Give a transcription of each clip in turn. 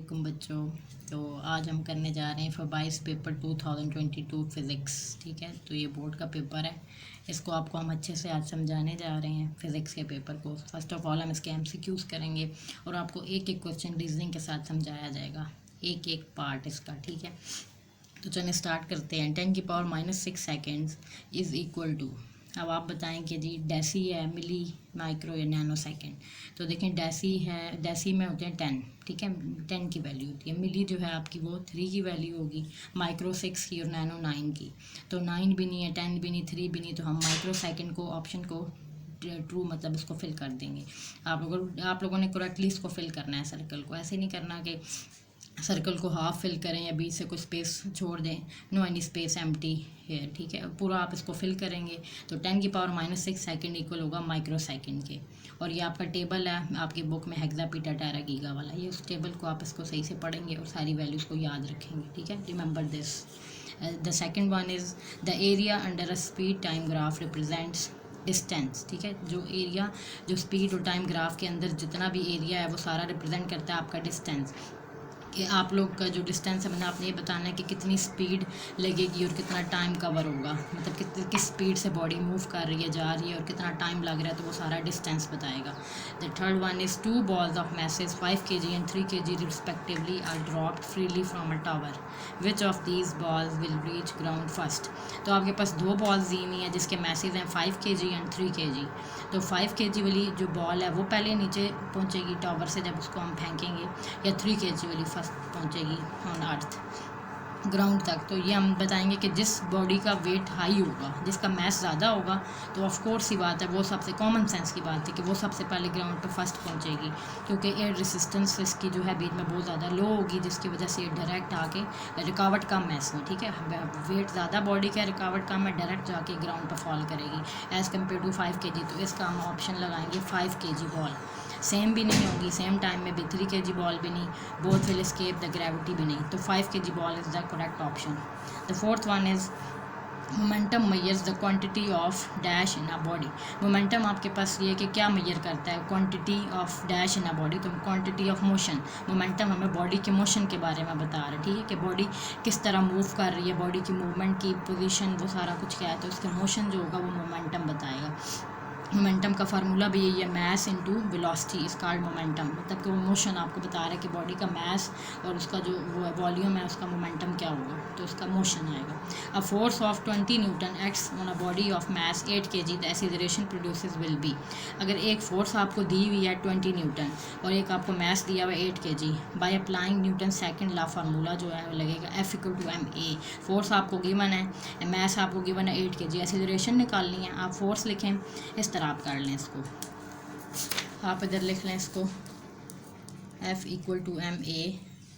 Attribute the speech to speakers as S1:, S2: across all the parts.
S1: वालेकुम बच्चों। तो आज हम करने जा रहे हैं फबाइस पेपर 2022 फ़िज़िक्स। ठीक है, तो ये बोर्ड का पेपर है, इसको आपको हम अच्छे से आज समझाने जा रहे हैं फ़िज़िक्स के पेपर को। फर्स्ट ऑफ ऑल हम इसके एमसीक्यूज़ करेंगे और आपको एक एक क्वेश्चन रीजनिंग के साथ समझाया जाएगा, एक एक पार्ट इसका। ठीक है, तो चलिए स्टार्ट करते हैं। 10⁻⁻6 सेकेंड्स इज़ इक्वल टू, अब आप बताएं कि जी डेसी है, मिली, माइक्रो या नैनो सेकेंड। तो देखें डेसी है, डेसी में होते हैं 10, ठीक है, 10 की वैल्यू होती है। मिली जो है आपकी वो 3 की वैल्यू होगी, माइक्रो 6 की और नैनो 9 की। तो 9 भी नहीं है, 10 भी नहीं, 3 भी नहीं, तो हम माइक्रो सेकेंड को ऑप्शन को ट्रू मतलब इसको फिल कर देंगे। आप लोगों ने करेक्टली इसको फिल करना है, सर्कल को। ऐसे नहीं करना कि सर्कल को हाफ फिल करें या बीच से कुछ स्पेस छोड़ दें, नो एनी स्पेस एम्प्टी है। ठीक है, पूरा आप इसको फिल करेंगे। तो 10⁻⁻6 सेकेंड इक्वल होगा माइक्रो सेकेंड के। और ये आपका टेबल है आपकी बुक में, हेक्सापीटा टेरा गीगा वाला। ये उस टेबल को आप इसको सही से पढ़ेंगे और सारी वैल्यूज़ को याद रखेंगे। ठीक है, remember this. The second one is the area under a speed time graph represents distance. ठीक है, जो एरिया, जो स्पीड और टाइम ग्राफ के अंदर जितना भी एरिया है वो सारा रिप्रेजेंट करता है आपका डिस्टेंस। कि आप लोग का जो डिस्टेंस है, मैंने आपने ये बताना है कि कितनी स्पीड लगेगी और कितना टाइम कवर होगा, मतलब किस स्पीड से बॉडी मूव कर रही है, जा रही है, और कितना टाइम लग रहा है, तो वो सारा डिस्टेंस बताएगा। The third one is 2 balls of masses 5 kg and 3 kg respectively are dropped freely from a tower. Which of these balls will reach ground first? तो आपके पास 2 बॉल्स दी हुई हैं जिसके मैसेज हैं 5 kg एंड 3 kg। तो 5 kg वाली जो ball है वो पहले नीचे पहुंचेगी टावर से जब उसको हम फेंकेंगे, या 3 kg वाली फर्स्ट पहुंचेगी ऑन अर्थ, ग्राउंड तक। तो ये हम बताएंगे कि जिस बॉडी का वेट हाई होगा, जिसका मैस ज़्यादा होगा, तो ऑफ कोर्स ही बात है, वो सबसे कॉमन सेंस की बात है कि वो सबसे पहले ग्राउंड पर फर्स्ट पहुंचेगी, क्योंकि एयर रेसिस्टेंस इसकी जो है बीच में बहुत ज़्यादा लो होगी, जिसकी वजह से ये डायरेक्ट आके रुकावट कम है इसमें। ठीक है, वेट ज़्यादा बॉडी का, रुकावट कम है, डायरेक्ट जाके ग्राउंड पर फॉल करेगी एज़ कम्पेयर टू 5 kg। तो इसका हम ऑप्शन लगाएंगे 5 kg बॉल। सेम भी नहीं होगी, सेम टाइम में भी 3 kg बॉल भी नहीं, both will escape the gravity भी नहीं। तो 5 kg ball is the correct option. The fourth one is momentum measures the quantity of dash in a body. Momentum आपके पास ये है कि क्या मेजर करता है, quantity of dash in a body, तो क्वांटिटी ऑफ मोशन। मोमेंटम हमें body के मोशन के बारे में बता रहा है। ठीक है, कि बॉडी किस तरह मूव कर रही है, बॉडी की मूवमेंट की पोजीशन, वो सारा कुछ क्या है, तो उसके मोशन जो होगा वो मोमेंटम बताएगा। मोमेंटम का फार्मूला भी यही है, mass into velocity is called momentum. मतलब कि वो मोशन आपको बता रहा है कि बॉडी का मैस और उसका जो वॉल्यूम है उसका मोमेंटम क्या होगा, तो उसका मोशन आएगा। अ force of 20 Newton acts on a body of mass 8 kg, the acceleration produces will be. अगर एक फोर्स आपको दी हुई है 20 न्यूटन और एक आपको मैस दिया हुआ है 8 kg, by applying Newton second law formula जो है वो लगेगा F=ma। फोर्स आपको गिवन है, मैस आपको गिवन है 8 kg, एक्सीलरेशन निकालनी है, आप फोर्स लिखें इस तरह, आप कर लें इसको, आप इधर लिख लें इसको F=ma,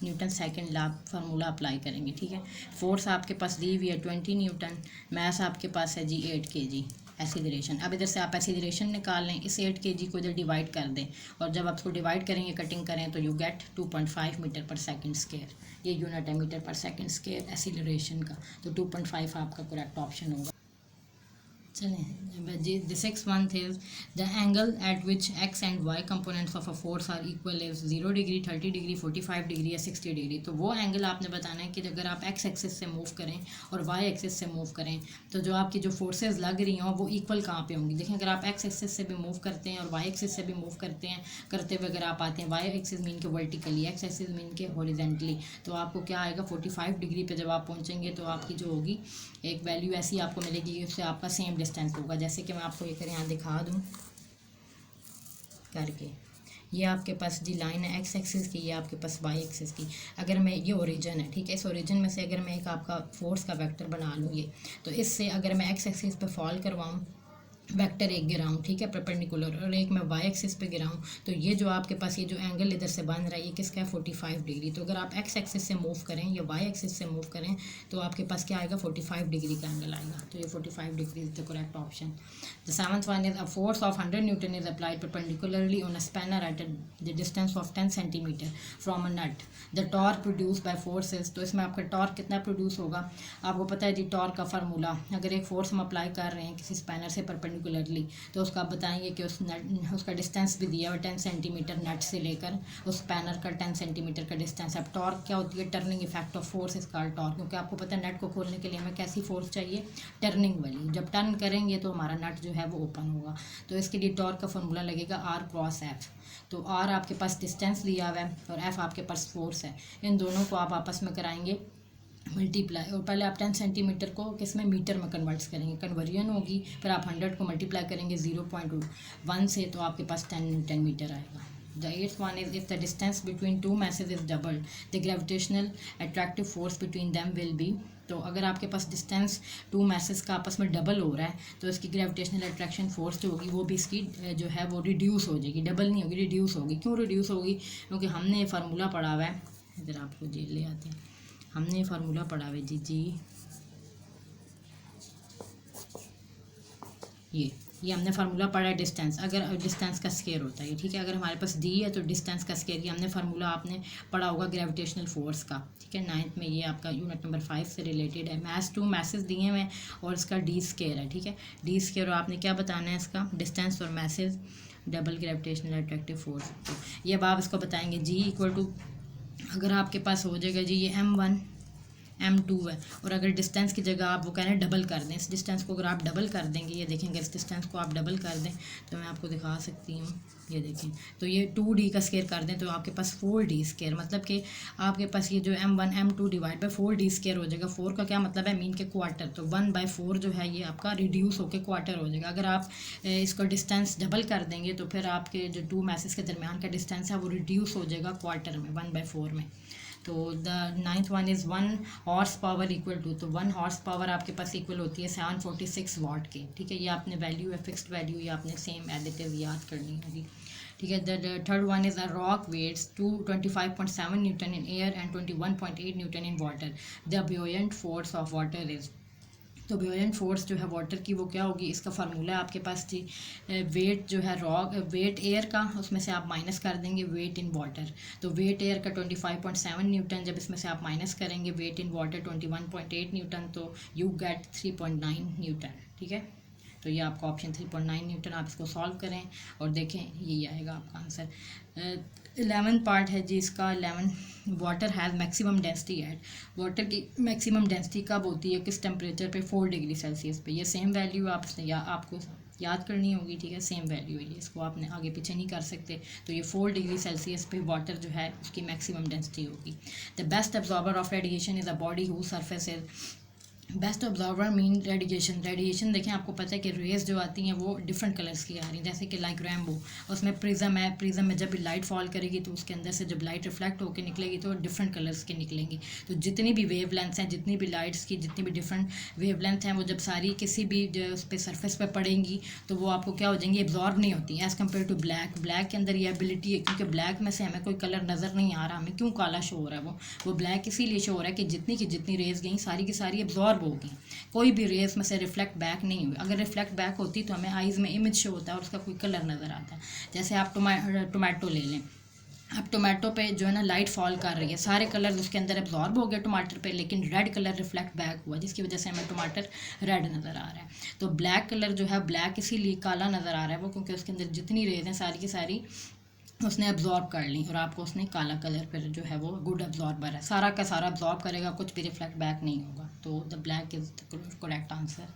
S1: Newton second law formula apply करेंगे। ठीक है, फोर्स आपके पास दी हुई है 20 न्यूटन, मैस आपके पास है जी 8 kg, एक्सीलरेशन। अब इधर से आप एक्सीलरेशन निकाल लें, इस 8 kg को इधर डिवाइड कर दें, और जब आप इसको डिवाइड करेंगे, कटिंग करें, तो यू गेट 2.5 मीटर पर सेकेंड स्क्वायर। ये यूनिट है मीटर पर सेकेंड स्क्वायर एक्सीलरेशन का। तो 2.5 आपका करेक्ट ऑप्शन होगा। चलें, the sixth one is the angle at which x and y components of a force are equal is 0 degree, 30 degree, 45 degree या 60 डिग्री। तो वो एंगल आपने बताना है कि अगर आप x एक्सिस से मूव करें और y एक्सिस से मूव करें, तो जो आपकी जो फोर्सेस लग रही हों वो इक्वल कहाँ पे होंगी। देखें, अगर आप x एक्सिस से भी मूव करते हैं और y एक्सिस से भी मूव करते हैं, करते हुए अगर आप आते हैं y एक्सिस मीन के वर्टिकली, x एक्सिस मीन के हॉरिजेंटली, तो आपको क्या आएगा, 45 डिग्री पे जब आप पहुँचेंगे तो आपकी जो होगी एक वैल्यू ऐसी आपको मिलेगी, उससे आपका सेम डिस्टेंस होगा। जैसे कि मैं आपको ये यहाँ दिखा दूँ करके, ये आपके पास जी लाइन है x एक्सिस की, ये आपके पास y एक्सिस की। अगर मैं, ये ओरिजिन है, ठीक है, इस ओरिजिन में से अगर मैं एक आपका फोर्स का वेक्टर बना लूँ ये, तो इससे अगर मैं x एक्सिस पे फॉल करवाऊँ, वेक्टर एक गिराऊँ, ठीक है, परपेंडिकुलर, और एक मैं y एक्सिस पे गिराऊँ, तो ये जो आपके पास ये जो एंगल इधर से बन रहा है ये किसका है, 45 डिग्री। तो अगर आप x एक्सिस से मूव करें या y एक्सिस से मूव करें, तो आपके पास क्या आएगा, 45 डिग्री का एंगल आएगा। तो ये 45 degree is the correct option. The seventh one is a force of 100 newton is applied perpendicularly on a spanner at the distance of 10 centimetre from a nut. The torque produce by forces, तो इसमें आपका torque कितना produce होगा, आपको पता है जी torque का formula. अगर एक फोर्स हम अप्लाई कर रहे हैं किसी स्पैनर से परपेंडिकुलर परपेंडिकुलरली, तो उसका आप बताएंगे कि उसका डिस्टेंस भी दिया हुआ 10 सेंटीमीटर नेट से लेकर उस स्पैनर का 10 सेंटीमीटर का डिस्टेंस। अब टॉर्क क्या होती है, turning effect of force is called torque, क्योंकि आपको पता है नेट को खोलने के लिए हमें कैसी फोर्स चाहिए, टर्निंग वाली। जब टर्न करेंगे तो हमारा नट जो है वो ओपन होगा। तो इसके लिए टॉर्क का फॉर्मूला लगेगा R क्रॉस F। तो R आपके पास डिस्टेंस दिया हुआ है और F आपके पास फोर्स है, इन दोनों को आप आपस में कराएंगे मल्टीप्लाई। और पहले आप 10 सेंटीमीटर को किस में, मीटर में कन्वर्ट्स करेंगे, कन्वर्जन होगी, फिर आप 100 को मल्टीप्लाई करेंगे 0.1 से, तो आपके पास 10 न्यूटन मीटर आएगा। The eighth one is if the distance between two masses is doubled, the gravitational attractive force between them will be। तो अगर आपके पास डिस्टेंस टू मैसेस का आपस में डबल हो रहा है तो इसकी ग्रेविटेशनल अट्रैक्शन फोर्स जो होगी वो भी इसकी जो है वो रिड्यूस हो जाएगी, डबल नहीं होगी, रिड्यूस होगी। क्यों रिड्यूस होगी, क्योंकि हमने ये फार्मूला पढ़ा हुआ है, इधर आपको जेल ले आते हैं, हमने ये फार्मूला पढ़ा हुआ है जी ये हमने फार्मूला पढ़ा है डिस्टेंस, अगर डिस्टेंस का स्केयर होता है, ठीक है। अगर हमारे पास डी है तो डिस्टेंस का स्केयर, ये हमने फार्मूला आपने पढ़ा होगा ग्रेविटेशनल फोर्स का, ठीक है, 9th में। ये आपका यूनिट नंबर 5 से रिलेटेड है। मैथ्स 2 मैसेज दिए हुए हैं और इसका डी स्केयर है, ठीक है, डी स्केयर। और आपने क्या बताना है, इसका डिस्टेंस और message double gravitational attractive force. तो ये अब आप इसको बताएंगे जी इक्वल टू, अगर आपके पास हो जाएगा जी ये M1 M2 है, और अगर डिस्टेंस की जगह आप वो कह रहे हैं डबल कर दें, इस डिस्टेंस को अगर आप डबल कर देंगे, ये देखेंगे इस डिस्टेंस को आप डबल कर दें तो मैं आपको दिखा सकती हूँ, ये देखें, तो ये 2D का स्केयर कर दें तो आपके पास 4D स्केयर, मतलब कि आपके पास ये जो M1 M2 divide by 4D square हो जाएगा। 4 का क्या मतलब है, मीन के क्वार्टर, तो 1/4 जो है ये आपका रिड्यूस होकर क्वार्टर हो जाएगा। अगर आप इसको डिस्टेंस डबल कर देंगे तो फिर आपके जो टू मैसेस के दरमियान का डिस्टेंस है वो रिड्यूस हो जाएगा क्वार्टर में, 1/4 में। तो the 9th one is 1 horse power equal to, तो 1 हॉर्स पावर आपके पास इक्वल होती है 746 वाट के, ठीक है। ये आपने वैल्यू है, फिक्स्ड वैल्यू, ये आपने सेम एडिटिव याद करनी होगी, ठीक है। The third one is a rock weights 25.7 newton in air and 21.8 newton in water, the buoyant force of water is. तो ब्यूएंट फोर्स जो है वाटर की वो क्या होगी, इसका फार्मूला आपके पास थी, वेट जो है रॉक, वेट एयर का, उसमें से आप माइनस कर देंगे वेट इन वाटर। तो वेट एयर का 25.7 न्यूटन, जब इसमें से आप माइनस करेंगे वेट इन वाटर 21.8 न्यूटन, तो यू गेट 3.9 न्यूटन, ठीक है। तो ये आपका ऑप्शन 3.9 न्यूटन, आप इसको सॉल्व करें और देखें यही आएगा आपका आंसर। 11 पार्ट है जी इसका, 11 water has maximum density at, water की मैक्सिमम डेंसिटी कब होती है, किस टेम्परेचर पे, 4 डिग्री सेल्सियस पे। ये सेम वैल्यू आपको याद करनी होगी, ठीक है, सेम वैल्यू है ये, इसको आपने आगे पीछे नहीं कर सकते। तो ये 4 डिग्री सेल्सियस पे वाटर जो है उसकी मैक्सिमम डेंसिटी होगी। The best absorber of radiation is a body whose surface is, best absorber mean radiation. Radiation देखें, आपको पता है कि रेज जो आती हैं वो डिफरेंट कलर्स की आ रही हैं, जैसे कि लाइक रैम्बो, उसमें प्रिज्म है, प्रिज्म में जब भी लाइट फॉल करेगी तो उसके अंदर से जब लाइट रिफ्लेक्ट होकर निकलेगी तो डिफरेंट कलर्स के निकलेंगी। तो जितनी भी वेव लेंथ्स हैं, जितनी भी लाइट्स की जितनी भी डिफरेंट वेव लेंथ हैं, वो जब सारी किसी भी जो उस पर सर्फेस पर पड़ेंगी तो वो आपको क्या हो जाएंगी, एब्जॉर्ब नहीं होती as compare to black. Black के अंदर ये एबिलिटी है, क्योंकि ब्लैक में से हमें कोई कलर नज़र नहीं आ रहा, हमें क्यों काला शो हो रहा है, वो ब्लैक इसीलिए शो हो रहा है कि जितनी की जितनी रेज गई सारी की सारी एब्जॉर्ब होगी, कोई भी रेस में से रिफ्लेक्ट बैक नहीं हुई। अगर रिफ्लेक्ट बैक होती तो हमें आइज़ में इमेज शो होता है और उसका कोई कलर नज़र आता है। जैसे आप टोमेटो ले लें, अब टोमेटो पे जो है ना लाइट फॉल कर रही है, सारे कलर उसके अंदर एब्जॉर्ब हो गए टमाटर पे, लेकिन रेड कलर रिफ्लेक्ट बैक हुआ जिसकी वजह से हमें टमाटर रेड नज़र आ रहा है। तो ब्लैक कलर जो है, ब्लैक इसीलिए काला नज़र आ रहा है वो, क्योंकि उसके अंदर जितनी रेज हैं सारी की सारी उसने एब्जॉर्ब कर ली और आपको उसने काला कलर पर जो है वो गुड एब्जॉर्बर है, सारा का सारा एब्जॉर्ब करेगा, कुछ भी रिफ्लेक्ट बैक नहीं होगा। तो the black is the correct answer.